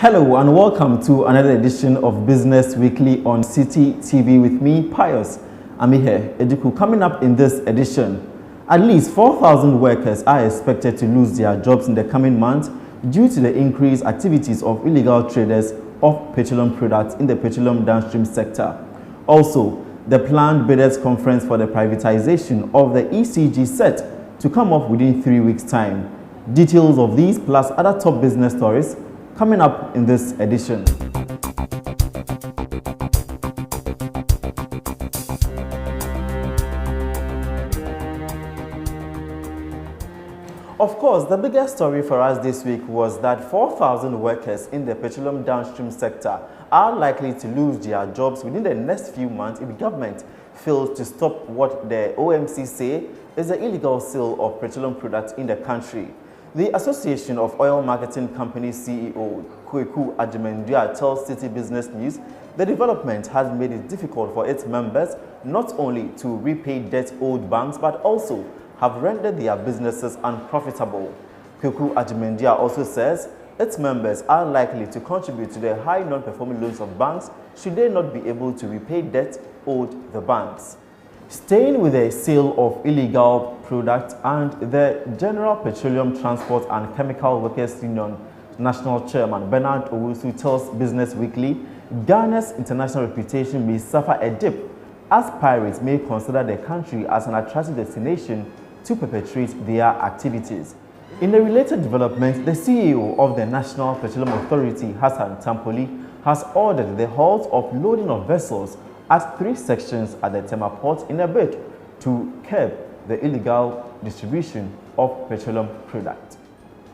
Hello and welcome to another edition of Business Weekly on City TV with me, Pius Amihere Eduku. Coming up in this edition, at least 4,000 workers are expected to lose their jobs in the coming months due to the increased activities of illegal traders of petroleum products in the petroleum downstream sector. Also, the planned bidders conference for the privatization of the ECG set to come off within 3 weeks' time. Details of these plus other top business stories coming up in this edition. Of course, the biggest story for us this week was that 4,000 workers in the petroleum downstream sector are likely to lose their jobs within the next few months if the government fails to stop what the OMC say is the illegal sale of petroleum products in the country. The Association of Oil Marketing Companies CEO, Cuckoo President, tells City Business News the development has made it difficult for its members not only to repay debt owed banks but also have rendered their businesses unprofitable. Cuckoo President also says its members are likely to contribute to the high non-performing loans of banks should they not be able to repay debt owed the banks. Staying with the sale of illegal products, and the General Petroleum Transport and Chemical Workers Union National Chairman Bernard Owusu tells Business Weekly Ghana's international reputation may suffer a dip as pirates may consider the country as an attractive destination to perpetrate their activities. In a related development, the CEO of the National Petroleum Authority, Hassan Tampoli, has ordered the halt of loading of vessels at 3 sections at the Tema port in a bid to curb the illegal distribution of petroleum products.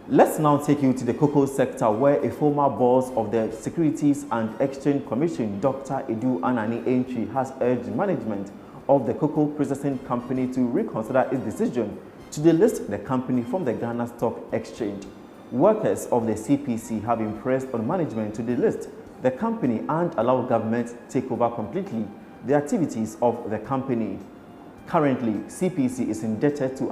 Let's now take you to the cocoa sector, where a former boss of the Securities and Exchange Commission, Dr. Edu Anani Entry, has urged management of the Cuckoo President company to reconsider its decision to delist the company from the Ghana Stock Exchange. Workers of the CPC have impressed on management to delist the company and allow government to take over completely the activities of the company. Currently, CPC is indebted to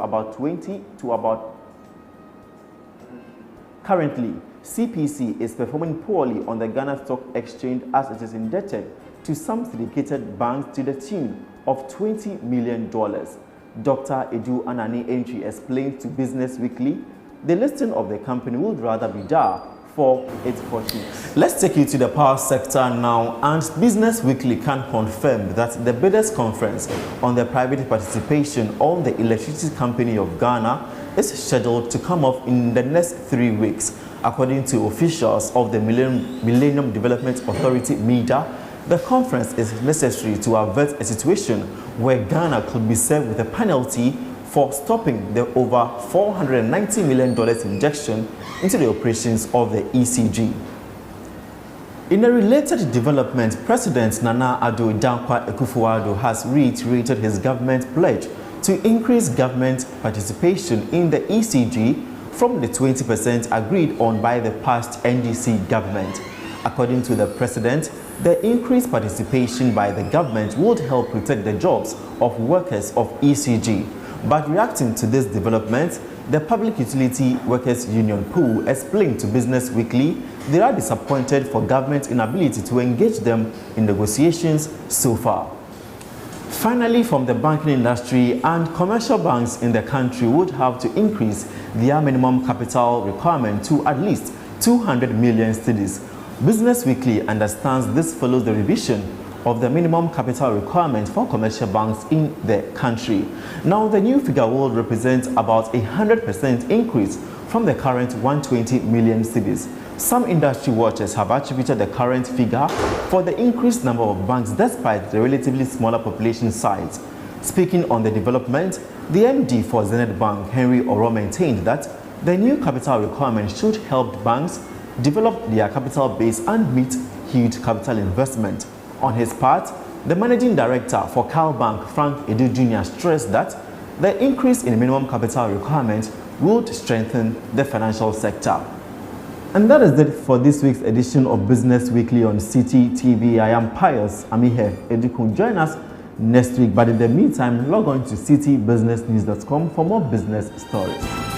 Currently, CPC is performing poorly on the Ghana Stock Exchange as it is indebted to some syndicated banks to the tune of $20 million. Dr. Edu Anani Entry explains to Business Weekly the listing of the company would rather be dire for its fortunes. Let's take you to the power sector now, and Business Weekly can confirm that the bidders conference on the private participation on the electricity company of Ghana is scheduled to come off in the next 3 weeks. According to officials of the Millennium Development Authority (MIDA), the conference is necessary to avert a situation where Ghana could be served with a penalty for stopping the over $490 million injection into the operations of the ECG. In a related development, President Nana Addo Dankwa Akufo-Addo has reiterated his government pledge to increase government participation in the ECG from the 20% agreed on by the past NDC government. According to the president, the increased participation by the government would help protect the jobs of workers of ECG. But reacting to this development, the Public Utility Workers Union (PUW) explained to Business Weekly they are disappointed for government's inability to engage them in negotiations so far. Finally, from the banking industry, and commercial banks in the country would have to increase their minimum capital requirement to at least 200 million cedis. Business Weekly understands this follows the revision of the minimum capital requirement for commercial banks in the country. Now, the new figure will represent about 100% increase from the current 120 million cedis. Some industry watchers have attributed the current figure for the increased number of banks despite the relatively smaller population size. Speaking on the development, the MD for Zenith Bank, Henry Oro, maintained that the new capital requirement should help banks develop their capital base and meet huge capital investment. On his part, the managing director for Cal Bank, Frank Edu Jr., stressed that the increase in minimum capital requirement would strengthen the financial sector. And that is it for this week's edition of Business Weekly on City TV. I am Pius Amihere Eduku. Join us next week, but in the meantime, log on to citybusinessnews.com for more business stories.